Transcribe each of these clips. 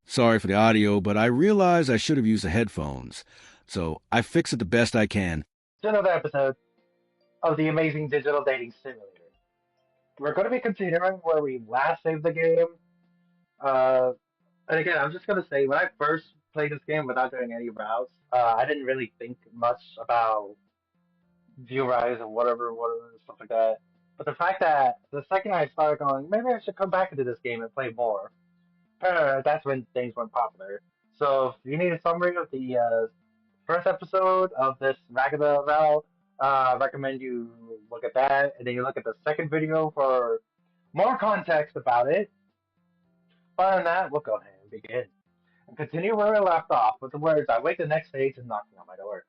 Sorry for the audio, but I realized I should have used the headphones. So I fix it the best I can. To another episode of the amazing digital dating simulator. We're going to be continuing where we last saved the game. Uh, and again, I'm just going to say, when I first played this game without doing any routes, I didn't really think much about view rise or whatever, stuff like that. But the fact that the second I started going, maybe I should come back into this game and play more, that's when things went popular. So if you need a summary of the first episode of this Ragatha Feel, I recommend you look at that, and then you look at the second video for more context about it. Other than that, we'll go ahead and begin. And continue where we left off with the words, I wait the next day to knocking on my door.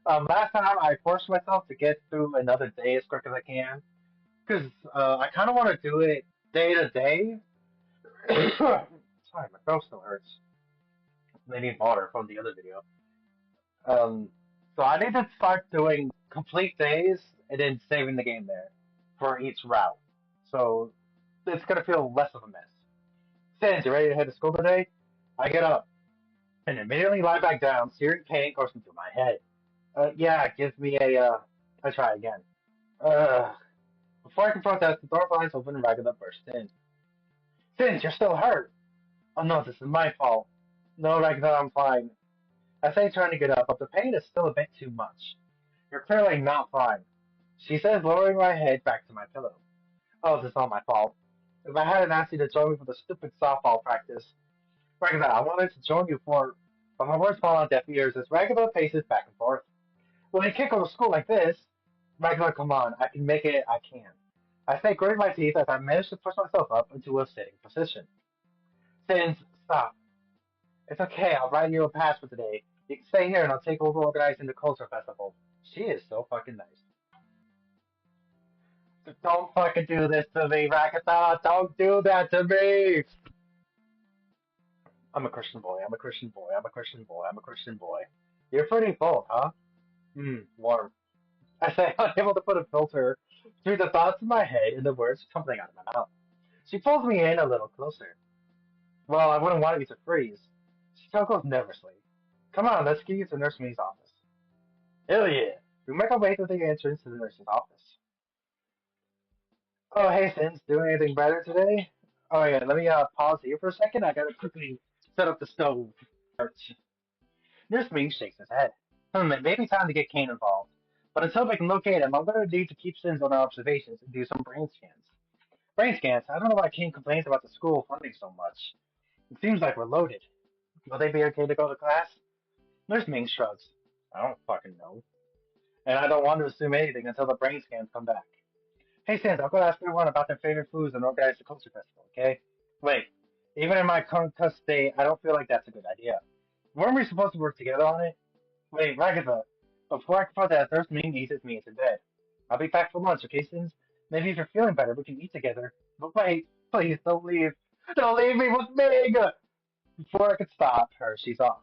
Last time I forced myself to get through another day as quick as I can, because I kind of want to do it day to day. Sorry, my throat still hurts. I need water from the other video. Um, so I need to start doing complete days and then saving the game there for each route. So it's gonna feel less of a mess. Since you're ready to head to school today, I get up and immediately lie back down. Searing pain coursing through my head. Yeah, it gives me I try again. Uh, Before I can protest, the door flies open and Ragatha bursts in. Since you're still hurt. Oh no, this is my fault. No, Ragatha, I'm fine. I say trying to get up, but the pain is still a bit too much. You're clearly not fine. She says, lowering my head back to my pillow. Oh, this is all my fault. If I hadn't asked you to join me for the stupid softball practice, Ragatha, I wanted to join you for, but my words fall on deaf ears as Ragatha paces back and forth. Well, you can't go to school like this. Ragatha, come on, I can make it, I can. I say, gritting my teeth as I manage to push myself up into a sitting position. Sins, stop. It's okay, I'll write you a pass for today. You can stay here and I'll take over organizing the culture festival. She is so fucking nice. Don't fucking do this to me, Ragatha. Don't do that to me. I'm a Christian boy. I'm a Christian boy. I'm a Christian boy. I'm a Christian boy. You're pretty bold, huh? Warm. I say, unable to put a filter through the thoughts in my head and the words tumbling out of my mouth. She pulls me in a little closer. Well, I wouldn't want you to freeze. She chuckles nervously. Come on, let's get you to Nurse Me's office. Hell yeah. We make our way to the entrance to the nurse's office. Oh, hey, Sins, doing anything better today? Oh, yeah, let me pause here for a second. I gotta quickly set up the stove. Nurse Ming shakes his head. It may be time to get Kane involved. But until we can locate him, I'm gonna need to keep Sins on our observations and do some brain scans. Brain scans? I don't know why Kane complains about the school funding so much. It seems like we're loaded. Will they be okay to go to class? Nurse Ming shrugs. I don't fucking know. And I don't want to assume anything until the brain scans come back. Hey, Sans, I'll go ask everyone about their favorite foods and organize the culture festival, okay? Wait, even in my concussed state, I don't feel like that's a good idea. Weren't we supposed to work together on it? Wait, Ragatha, before I can protest, there's me needs me into bed. I'll be back for lunch, okay, Sans? Maybe if you're feeling better, we can eat together. But wait, please, don't leave. Don't leave me with Meg! Before I could stop her, she's off.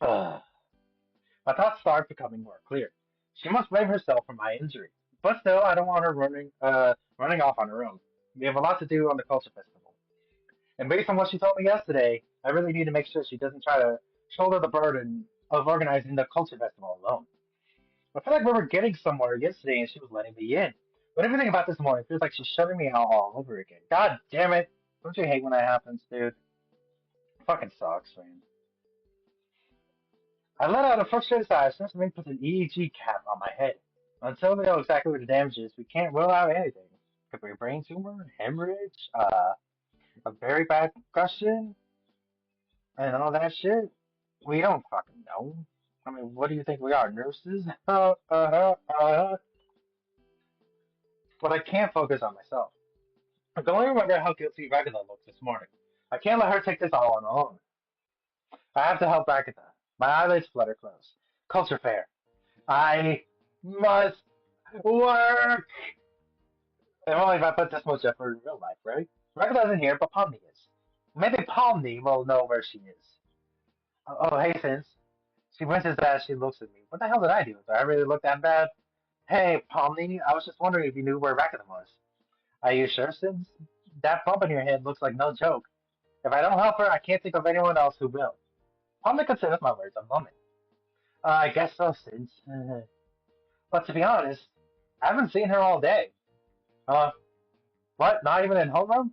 My thoughts start becoming more clear. She must blame herself for my injury. But still, I don't want her running off on her own. We have a lot to do on the culture festival. And based on what she told me yesterday, I really need to make sure she doesn't try to shoulder the burden of organizing the culture festival alone. I feel like we were getting somewhere yesterday and she was letting me in. But everything about this morning feels like she's shutting me out all over again. God damn it. Don't you hate when that happens, dude? It fucking sucks, man. I let out a frustrated sigh as something puts an EEG cap on my head. Until we know exactly what the damage is, we can't rule out anything. Could be a brain tumor, hemorrhage, a very bad concussion, and all that shit. We don't fucking know. I mean, what do you think we are, nurses? But I can't focus on myself. I can only wonder how guilty Ragatha looked this morning. I can't let her take this all on her own. I have to help Ragatha. My eyelids flutter close. Culture fair. I must work! And only if I put this much effort in real life, right? Ragatha isn't here, but Pomni is. Maybe Pomni will know where she is. Oh, hey, Sins. She winces as she looks at me. What the hell did I do? Did I really look that bad? Hey, Pomni, I was just wondering if you knew where Ragatha was. Are you sure, Sins? That bump in your head looks like no joke. If I don't help her, I can't think of anyone else who will. Probably considers my words a moment. I guess so, since. But to be honest, I haven't seen her all day. Uh, what? Not even in homeroom?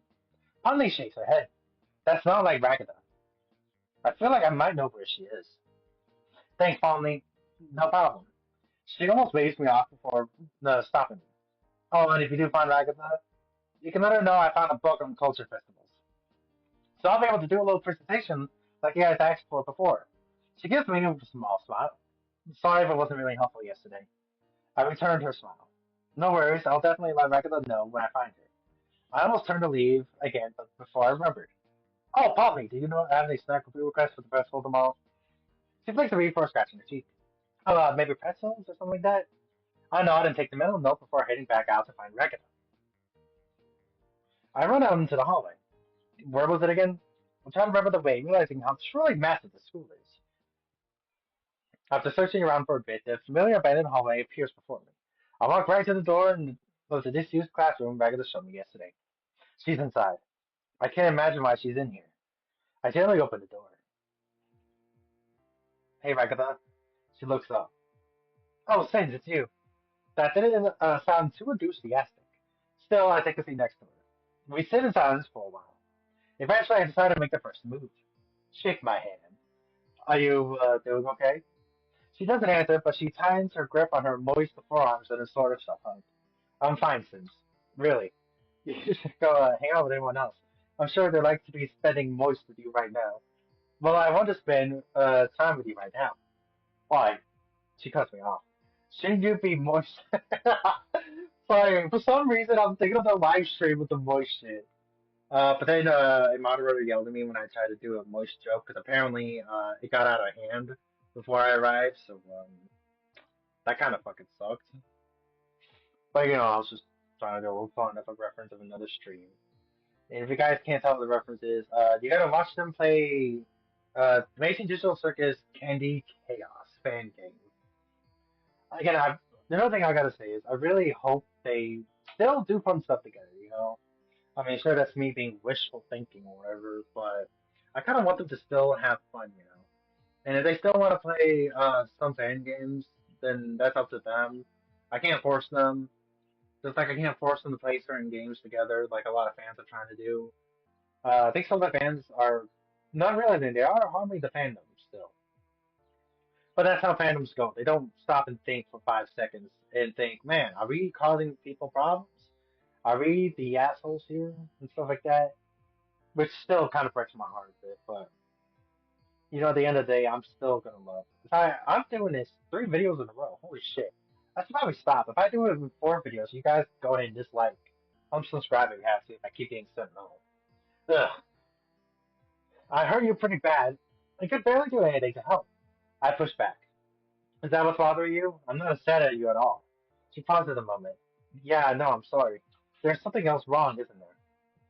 Ponley shakes her head. That's not like Ragatha. I feel like I might know where she is. Thanks, Ponley. No problem. She almost waves me off before stopping me. Oh, and if you do find Ragatha, you can let her know I found a book on culture festivals. So I'll be able to do a little presentation like you guys asked for before. She gives me a small smile. Sorry if it wasn't really helpful yesterday. I returned her smile. No worries, I'll definitely let Ragatha know when I find her. I almost turned to leave again, but before I remembered. Oh, Polly, do you know have any snack food requests for the festival tomorrow? She flicks a read before scratching her cheek. Maybe pretzels or something like that? I nod and take the mental note before heading back out to find Ragatha. I run out into the hallway. Where was it again? I'm trying to remember the way, realizing how truly massive the school is. After searching around for a bit, the familiar abandoned hallway appears before me. I walk right to the door and of the disused classroom Ragatha showed me yesterday. She's inside. I can't imagine why she's in here. I gently open the door. Hey, Ragatha. She looks up. Oh, Sins, it's you. That didn't sound too enthusiastic. Still, I take a seat next to her. We sit in silence for a while. Eventually, I decide to make the first move. Shake my hand. Are you doing okay? She doesn't answer, but she tightens her grip on her moist forearms in a sort of self hug. I'm fine, Sims. Really. You should go hang out with anyone else. I'm sure they'd like to be spending moist with you right now. Well, I want to spend time with you right now. Why? She cuts me off. Shouldn't you be moist? Sorry, for some reason I'm thinking of the live stream with the moist shit. But then a moderator yelled at me when I tried to do a moist joke because apparently it got out of hand before I arrived, so that kind of fucking sucked. But I was just trying to go fun of a reference of another stream. And if you guys can't tell what the reference is, you gotta watch them play Amazing Digital Circus Candy Chaos fan game. Again, the other thing I gotta say is I really hope they still do fun stuff together. I mean, sure, that's me being wishful thinking or whatever, but I kind of want them to still have fun. And if they still want to play some fan games, then that's up to them. I can't force them. Just like I can't force them to play certain games together, like a lot of fans are trying to do. I think some of the fans are not realizing they are harming the fandom still. But that's how fandoms go. They don't stop and think for 5 seconds and think, man, are we causing people problems? Are we the assholes here? And stuff like that. Which still kind of breaks my heart a bit, but at the end of the day, I'm still gonna love it. I'm doing this 3 videos in a row. Holy shit. I should probably stop. If I do it with 4 videos, you guys go ahead and dislike. Unsubscribe if you have to, if I keep getting sent home. Ugh. I hurt you pretty bad. I could barely do anything to help. I push back. Is that what's bothering you? I'm not upset at you at all. She pauses a moment. Yeah, no, I'm sorry. There's something else wrong, isn't there?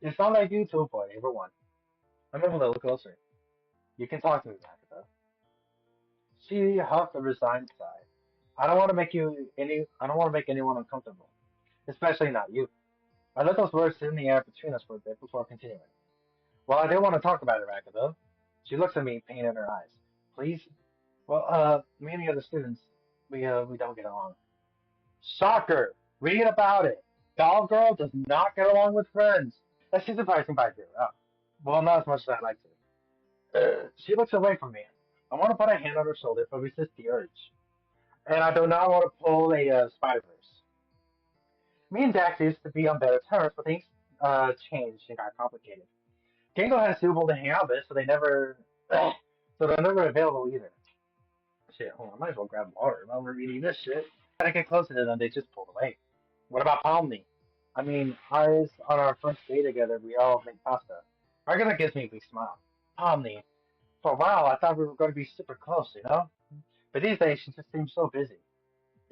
It's not like you to avoid everyone. I move a little closer. You can talk to me, Ragatha. She huffed a resigned sigh. I don't want to make anyone uncomfortable. Especially not you. I let those words sit in the air between us for a bit before continuing. Well, I do want to talk about it, Ragatha. She looks at me, pain in her eyes. Please? Well, me and the other students, we don't get along. Shocker! Read about it. Doll Girl does not get along with friends. That's just surprising by zero. Oh. Well, not as much as I'd like to. She looks away from me. I want to put a hand on her shoulder, but resist the urge. And I do not want to pull a Spider-Verse. Me and Dax used to be on better terms, but things changed and got complicated. Gangle has suitable to hang out with, so so they're never available either. Shit, hold on, I might as well grab water while we're reading this shit. I get closer to them, they just pulled away. What about Palmy? I mean, ours on our first day together, we all make pasta. Margaret gives me a big smile. Palmy, for a while I thought we were going to be super close. But these days she just seems so busy.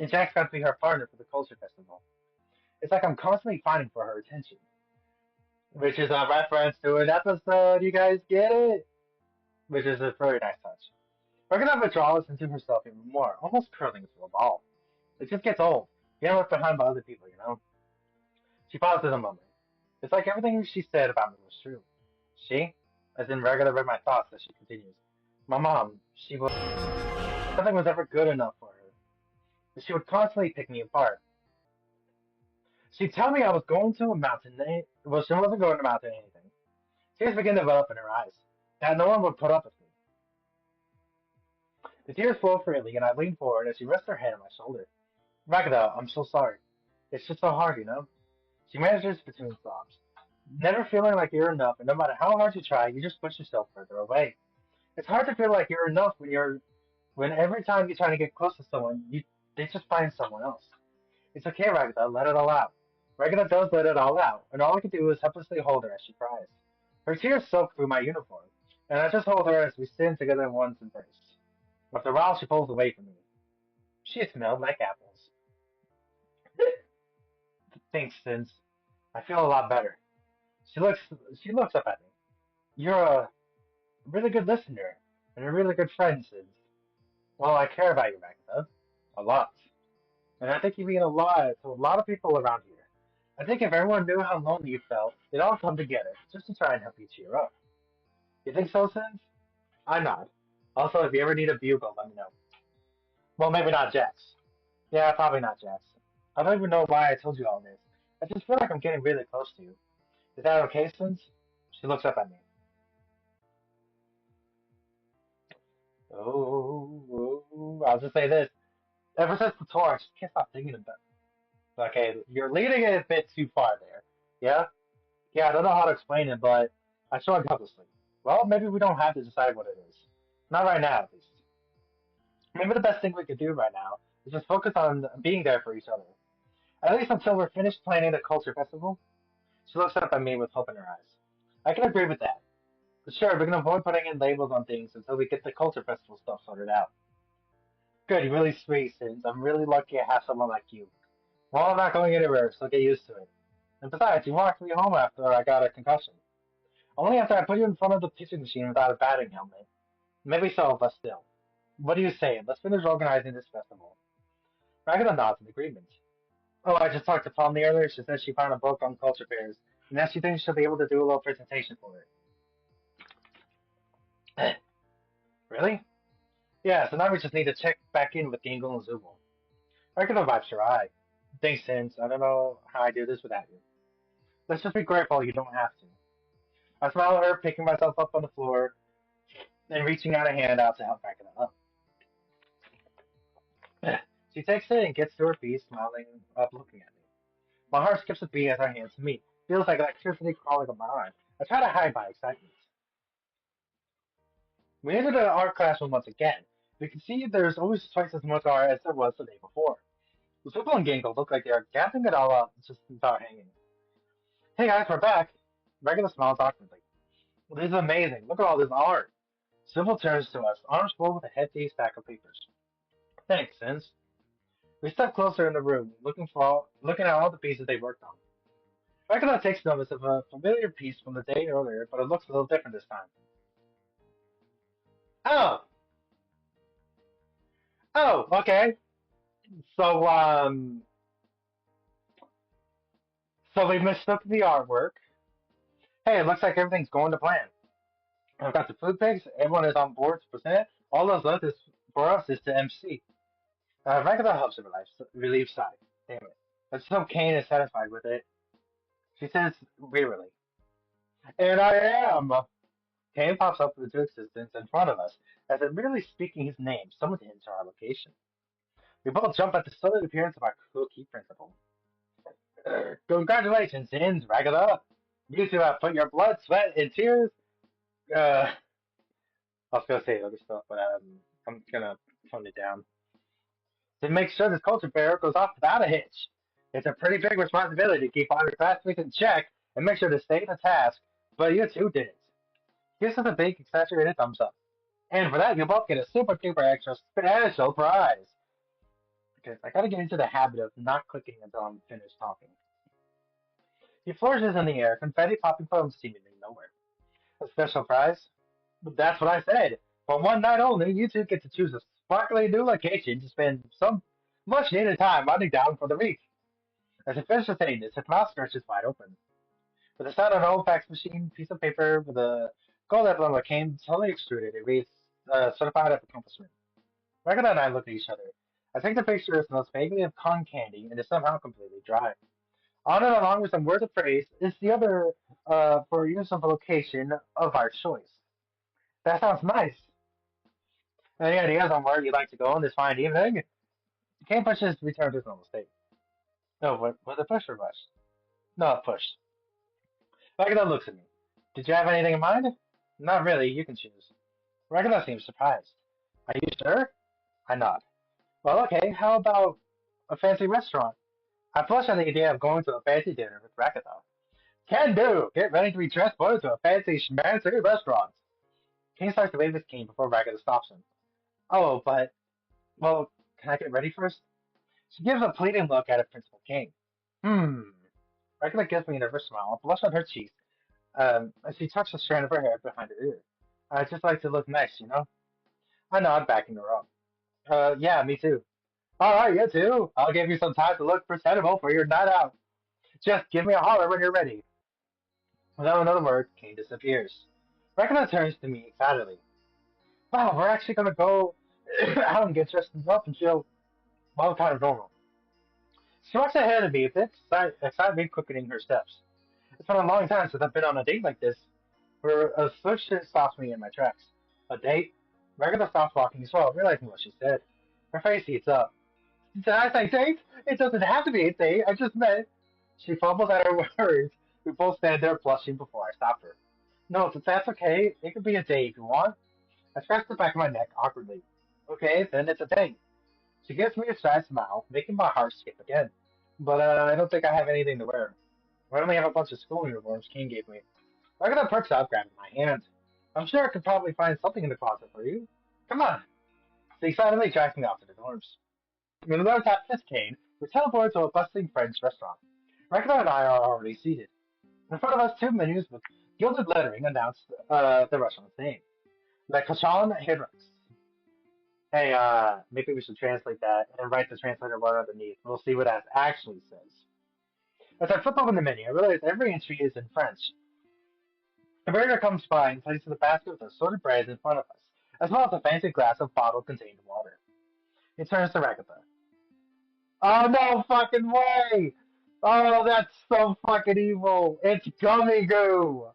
And Jack's got to be her partner for the culture festival. It's like I'm constantly fighting for her attention. Which is a reference to an episode, you guys get it? Which is a very nice touch. Ragatha withdraws into herself even more, almost curling into a ball. It just gets old. Getting left behind by other people. She pauses a moment. It's like everything she said about me was true. She? as in Ragatha read my thoughts as she continues. My mom, nothing was ever good enough for her. She would constantly pick me apart. She'd tell me I was going to a mountain. Well, she wasn't going to mountain anything. Tears began to well up in her eyes. That no one would put up with me. The tears flowed freely, and I leaned forward as she rested her head on my shoulder. Ragatha, I'm so sorry. It's just so hard, you know? She manages between sobs. Never feeling like you're enough, and no matter how hard you try, you just push yourself further away. It's hard to feel like you're enough when every time you try to get close to someone, they just find someone else. It's okay, Ragatha, let it all out. Ragatha does let it all out, and all I can do is helplessly hold her as she cries. Her tears soak through my uniform, and I just hold her as we stand together in one's embrace. After a while, she pulls away from me. She smelled like apples. Thanks, Sins. I feel a lot better. She looks she looks up at me. You're a really good listener and a really good friend, Sins. Well, I care about you, Ragatha. A lot. And I think you mean a lot to a lot of people around here. I think if everyone knew how lonely you felt, they'd all come together just to try and help you cheer up. You think so, Sins? I nod. Also, if you ever need a bugle, let me know. Well, maybe not Jax. Yeah, probably not Jax. I don't even know why I told you all this. I just feel like I'm getting really close to you. Is that okay, Sins? She looks up at me. I'll just say this. Ever since the tour, I just can't stop thinking about it. Okay, you're leading it a bit too far there. Yeah? Yeah, I don't know how to explain it, but I shrugged helplessly. Well, maybe we don't have to decide what it is. Not right now, at least. Maybe the best thing we could do right now is just focus on being there for each other. At least until we're finished planning the culture festival. She looks up at me with hope in her eyes. I can agree with that. But sure, we're gonna avoid putting in labels on things until we get the culture festival stuff sorted out. Good, you're really sweet, Sins. I'm really lucky I have someone like you. Well, I'm not going anywhere, so get used to it. And besides, you walked me home after I got a concussion. Only after I put you in front of the pitching machine without a batting helmet. Maybe so, but still. What do you say? Let's finish organizing this festival. Ragatha nods in agreement. Oh, I just talked to Palmy earlier. She said she found a book on culture fairs, and now she thinks she'll be able to do a little presentation for it. Really? Yeah, so now we just need to check back in with Gingle and Zubul. Ragatha wipes her eye. Thanks, Sins. I don't know how I do this without you. Let's just be grateful you don't have to. I smile at her, picking myself up on the floor, and reaching out a hand out to help Ragatha up. She takes it and gets to her feet, smiling up, looking at me. My heart skips a beat as our hands meet. Feels like electricity crawling up my arm. I try to hide my excitement. We enter the art classroom once again. We can see there's always twice as much art as there was the day before. Zuko and Gingle look like they are gathering it all up just to start hanging. Hey guys, we're back. Regular smiles awkwardly. Well, this is amazing. Look at all this art. Sybil turns to us, arms full with a hefty stack of papers. Thanks, Sins. We step closer in the room, looking at all the pieces they worked on. Ragatha takes notice of a familiar piece from the day earlier, but it looks a little different this time. Oh, okay. So, so we mistook the artwork. Hey, it looks like everything's going to plan. I've got the food pigs. Everyone is on board to present. All that's left is for us is to MC. Ragatha helps her relief sigh. Damn it. But still Kane is satisfied with it. She says wearily. And I am! Kane pops up into existence in front of us, as if merely speaking his name summoned him to our location. We both jump at the sudden appearance of our cookie principal. Congratulations, Sins, Ragatha! You two have put your blood, sweat, and tears. I was gonna say other stuff, but I'm gonna tone it down. To make sure this culture fair goes off without a hitch. It's a pretty big responsibility to keep all your classmates in check and make sure to stay to task, but you two did it. Gives us a big exaggerated thumbs up. And for that, you'll both get a super duper extra special prize. Because I gotta get into the habit of not clicking until I'm finished talking. He flourishes in the air, confetti popping from seemingly nowhere. A special prize? But that's what I said. For one night only, you two get to choose a sparkly new location to spend some much needed time running down for the week. As he finishes saying this, his mouth stretches wide open. With the sound of an old fax machine, piece of paper with a Gold emblem came totally extruded. It reads certified of accomplishment. Ragatha and I look at each other. I take the picture and smells vaguely of cotton candy and is somehow completely dry. On and along with some words of praise is the other for use of a location of our choice. That sounds nice. Any ideas on where you'd like to go on this fine evening? Kane pushes to return to his normal state. No, was it push or rush? No, push. Ragatha looks at me. Did you have anything in mind? Not really, you can choose. Ragatha seems surprised. Are you sure? I nod. Well, okay, how about a fancy restaurant? I flush at the idea of going to a fancy dinner with Ragatha. Can do! Get ready to be transported to a fancy schmancy restaurant. Kane starts to wave his cane before Ragatha stops him. Oh, but, well, can I get ready first? She gives a pleading look at Principal King. Ragatha gives me a nervous smile, a blush on her cheeks, as she tucks a strand of her hair behind her ear. I just like to look nice, you know? I nod, backing her up. Yeah, me too. Alright, you too. I'll give you some time to look presentable for your night out. Just give me a holler when you're ready. Without another word, Kane disappears. Ragatha turns to me excitedly. Wow, we're actually gonna go out and get dressed up and feel, well, kind of normal. She walks ahead of me, a bit excitedly quickening her steps. It's been a long time since I've been on a date like this, where a switch stops me in my tracks. A date? Ragatha stops walking as well, realizing what she said. Her face heats up. Did I say date? It doesn't have to be a date, I just meant. She fumbles at her words. We both stand there blushing before I stop her. No, that's okay. It could be a date if you want. I scratch the back of my neck awkwardly. Okay, then it's a date. She gives me a shy smile, making my heart skip again. But I don't think I have anything to wear. I only have a bunch of school uniforms King gave me. Ragatha perks up, grabbing my hand. I'm sure I could probably find something in the closet for you. Come on. She excitedly drags me off to the dorms. When the door taps his cane, we teleport to a bustling French restaurant. Ragatha and I are already seated. In front of us, two menus with gilded lettering announce the restaurant's name. Le Cochon Hydrix. Hey, maybe we should translate that and write the translator word underneath. We'll see what that actually says. As I flip open the menu, I realize every entry is in French. The waiter comes by and places a basket with assorted breads in front of us, as well as a fancy glass of bottle-contained water. He turns to Ragatha. Oh, no fucking way! Oh, that's so fucking evil! It's gummy goo!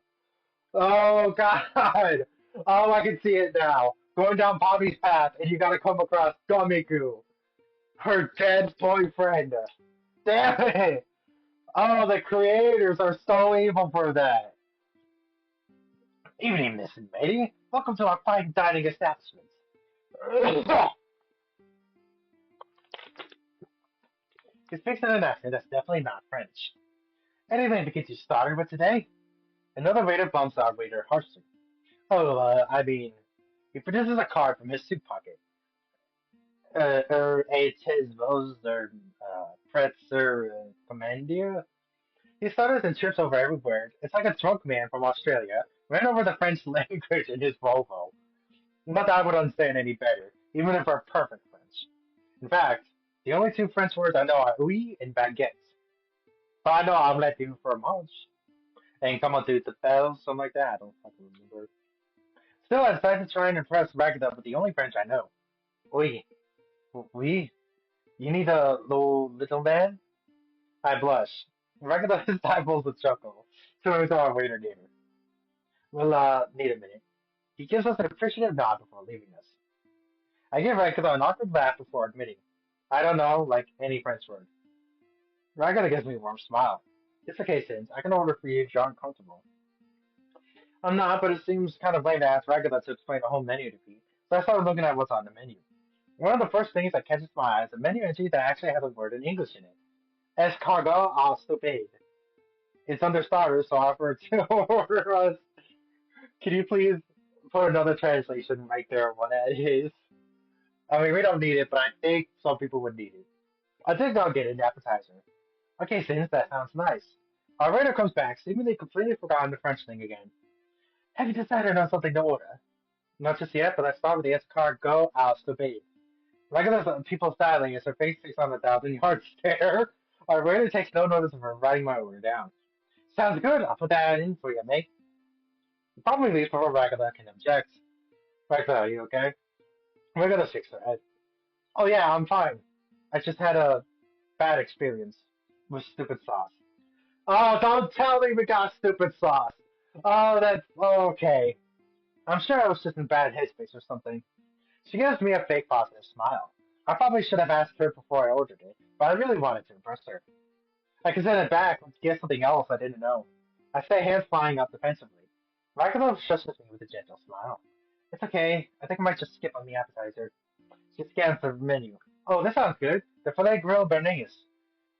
Oh, God! Oh, I can see it now. Going down Poppy's path, and you gotta come across gummy goo. Her dead boyfriend. Damn it! Oh, the creators are so evil for that. Evening, Miss and Matey. Welcome to our fine dining establishment. He speaks in an accent that's definitely not French. Anything to get you started with today? Another waiter bumps our waiter harshly. Oh, I mean, he produces a card from his suit pocket. A Tisvos, Pretzer, Commandia? He stutters and trips over every word. It's like a drunk man from Australia ran over the French language in his Volvo. Not that I would understand any better, even if we're perfect French. In fact, the only two French words I know are oui and baguette. But I know omelette du fromage. And comment tu t'appelles, something like that. I don't fucking remember. Still, I decided to try and impress Ragatha with the only French I know. Oui. Oui? You need a little man? I blush. Ragatha stifles a chuckle, similar to our waiter gave her. We'll, need a minute. He gives us an appreciative nod before leaving us. I give Ragatha an awkward laugh before admitting, I don't know, like any French word. Ragatha gives me a warm smile. It's okay, Sins. I can order for you if you aren't comfortable. I'm not, but it seems kind of lame to ask Ragatha to explain the whole menu to me, so I started looking at what's on the menu. One of the first things that catches my eye is a menu entry that actually has a word in English in it. Escargot au stupide. It's under starters, so I offer to order us. Can you please put another translation right there of what that is? I mean, we don't need it, but I think some people would need it. I think I'll get an appetizer. Okay, since that sounds nice. Our waiter comes back, seemingly completely forgotten the French thing again. Have you decided on something to order? Not just yet, but let's start with the escargot au stupide. Regular people styling as her face takes on a 1,000-yard stare. Our waiter takes no notice of her writing my order down. Sounds good. I'll put that in for you, mate. Probably leaves before Ragatha can object. Ragatha, are you okay? Ragatha shakes her head. Oh yeah, I'm fine. I just had a bad experience with stupid sauce. Oh, don't tell me we got stupid sauce. Oh, that's okay. I'm sure I was just in bad headspace or something. She gives me a fake positive smile. I probably should have asked her before I ordered it, but I really wanted to impress her. I can send it back and get something else I didn't know. I say, hands flying up defensively. Ragatha shushes me with a gentle smile. It's okay. I think I might just skip on the appetizer. She scans the menu. Oh, this sounds good. The filet grilled béarnaise.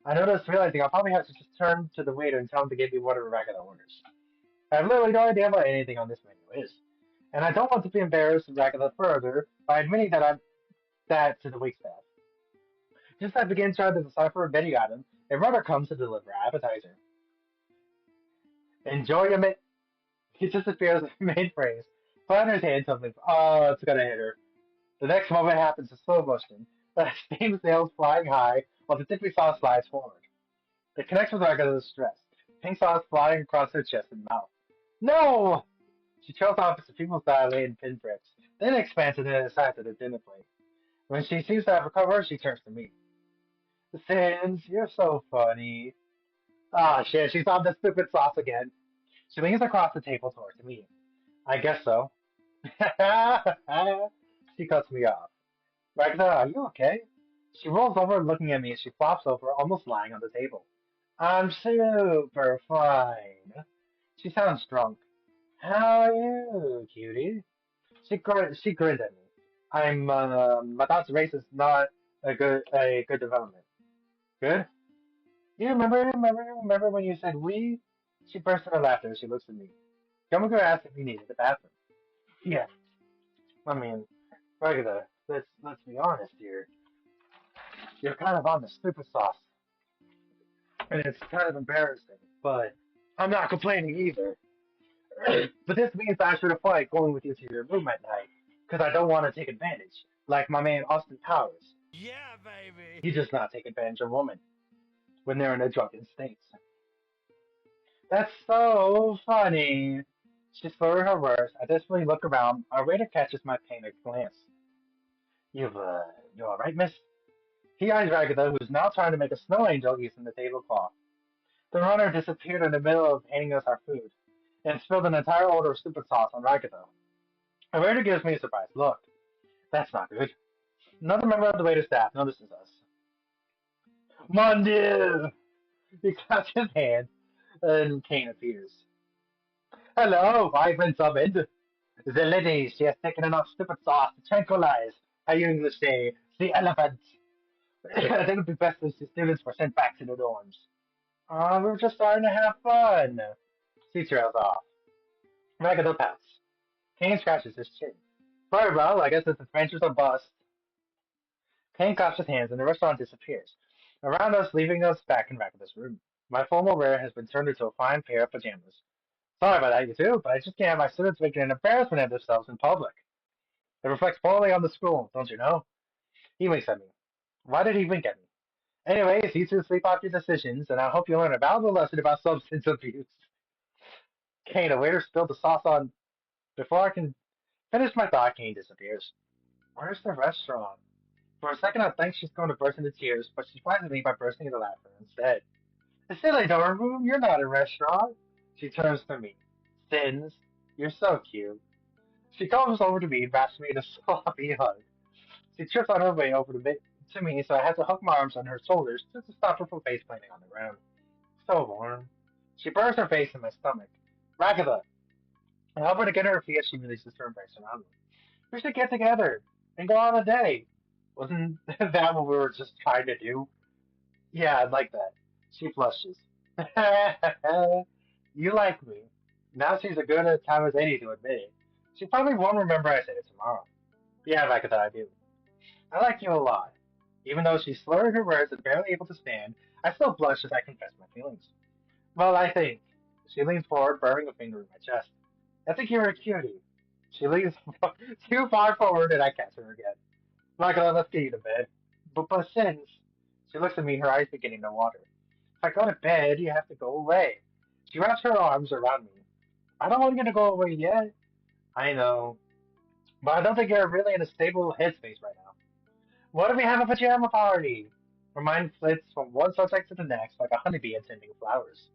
I noticed, realizing I'll probably have to just turn to the waiter and tell him to give me whatever Ragatha orders. I have literally no idea what anything on this menu is. And I don't want to be embarrassed of Ragatha further by admitting that I'm that to the waitstaff. Just as I begin trying to decipher a menu item, a runner comes to deliver our appetizer. Enjoy your meat. He disappears mid-phrase. Planner's hand suddenly. Oh, it's gonna hit her. The next moment happens in slow motion. The steam sails flying high while the dippy sauce slides forward. It connects with Ragatha's stress. Pink sauce flying across her chest and mouth. No! She trails off as the pupils dilate and pinpricks, then expands into the size of the dinner plate. When she seems to have recovered, she turns to me. Sins, you're so funny. Ah, shit, she's on the stupid sauce again. She leans across the table towards me. I guess so. She cuts me off. Ragatha, are you okay? She rolls over looking at me as she flops over, almost lying on the table. I'm super fine. She sounds drunk. How are you, cutie? She grinned at me. My thoughts race is not a good development. Good? You remember when you said we? She burst into laughter as she looks at me. Yamago asked if you needed the bathroom. Yeah, I mean, Ragatha, let's be honest here. You're kind of on the stupid sauce, and it's kind of embarrassing, but I'm not complaining either. But this means I should avoid going with you to your room at night, because I don't want to take advantage, like my man Austin Powers. Yeah, baby. He does not take advantage of women when they're in a drunken state. That's so funny. She slurred her words. I desperately look around. Our waiter catches my panicked glance. You alright, miss? He eyes Ragatha, who's now trying to make a snow angel using the tablecloth. The runner disappeared in the middle of handing us our food, and spilled an entire order of stupid sauce on Ragatha. The waiter gives me a surprised look. That's not good. Another member of the waiter staff notices us. Mon Dieu! He claps his hand, and Kane appears. Hello, I've been summoned. The lady, she has taken enough stupid sauce to tranquilize, how you English say, the elephant. I think it would be best if the students were sent back to the dorms. We were just starting to have fun. She trails off. Ragatha pouts. Kane scratches his chin. Very well, I guess this adventure's a bust. Kane claps his hands and the restaurant disappears. Around us, leaving us back in Ragatha's room. My formal wear has been turned into a fine pair of pajamas. Sorry about that, you two, but I just can't have my students making an embarrassment of themselves in public. It reflects poorly on the school, don't you know? He winks at me. Why did he wink at me? Anyways, you two sleep off your decisions, and I hope you learn a valuable lesson about substance abuse. Kane, a waiter spilled the sauce on. Before I can finish my thought, Kane disappears. Where's the restaurant? For a second, I think she's going to burst into tears, but she flattens me by bursting into laughter instead. The silly dorm room, you're not a restaurant. She turns to me. Sins, you're so cute. She comes over to me and wraps me in a sloppy hug. She trips on her way over to me, so I had to hook my arms on her shoulders just to stop her from face planting on the ground. So warm. She burns her face in my stomach. Ragatha! I help her to get her feet as she releases her embrace around me. We should get together and go on a date. Wasn't that what we were just trying to do? Yeah, I'd like that. She flushes. You like me. Now she's as good a time as any to admit it. She probably won't remember I said it tomorrow. Yeah, Ragatha, I do. I like you a lot. Even though she slurred her words and barely able to stand, I still blush as I confess my feelings. Well, I think. She leans forward, burrowing a finger in my chest. I think you're a cutie. She leans too far forward and I catch her again. Ragatha, let's get you to bed. But since... She looks at me, her eyes beginning to water. If I go to bed, you have to go away. She wraps her arms around me. I don't want you to go away yet. I know, but I don't think you're really in a stable headspace right now. What if we have a pajama party? Her mind flits from one subject to the next like a honeybee attending flowers.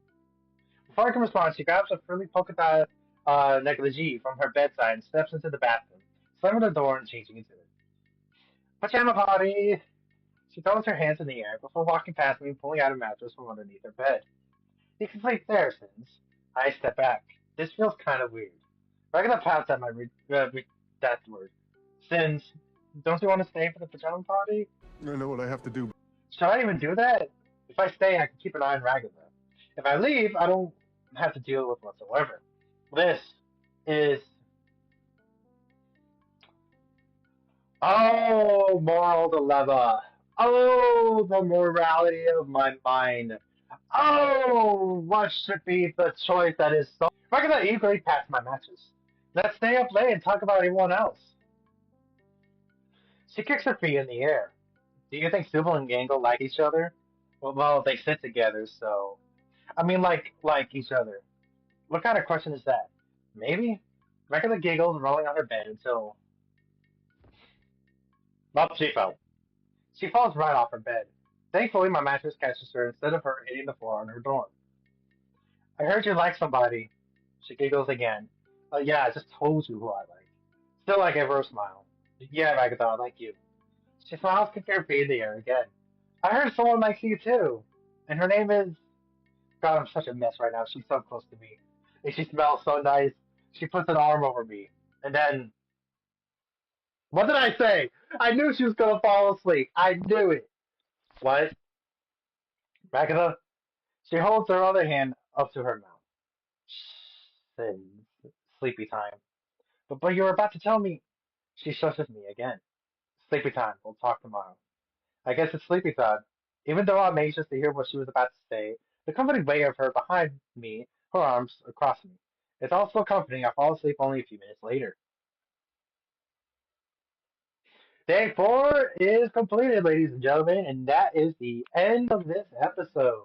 Before I can respond, she grabs a frilly polka dot negligee from her bedside and steps into the bathroom, slamming the door and changing into it. Pajama party! She throws her hands in the air before walking past me and pulling out a mattress from underneath her bed. You can sleep there, Sins. I step back. This feels kind of weird. Ragatha pouts at my that word. Sins, don't you want to stay for the pajama party? I know what I have to do. Should I even do that? If I stay, I can keep an eye on Ragatha. If I leave, I don't have to deal with whatsoever. This is moral dilemma. Oh, the morality of my mind. Oh, what should be the choice that is so... Ragatha eagerly passed my matches. Let's stay up late and talk about everyone else. She kicks her feet in the air. Do you think Sybil and Gangle like each other? Well, they sit together, so... I mean, like each other. What kind of question is that? Maybe? Ragatha giggles, rolling on her bed until... Up she fell. She falls right off her bed. Thankfully, my mattress catches her instead of her hitting the floor on her dorm. I heard you like somebody. She giggles again. Yeah, I just told you who I like. Still, I give her a smile. Yeah, Ragatha, I like you. She smiles, kicking her feet in the air again. I heard someone likes you too. And her name is... God, I'm such a mess right now. She's so close to me. And she smells so nice. She puts an arm over me. And then... What did I say? I knew she was going to fall asleep. I knew it. What? Ragatha? She holds her other hand up to her mouth. Sins. Sleepy time. But you were about to tell me... She shushes me again. Sleepy time. We'll talk tomorrow. I guess it's sleepy time. Even though I'm anxious to hear what she was about to say, the comforting weight of her behind me, her arms across me. It's all so comforting I fall asleep only a few minutes later. Day 4 is completed, ladies and gentlemen, and that is the end of this episode.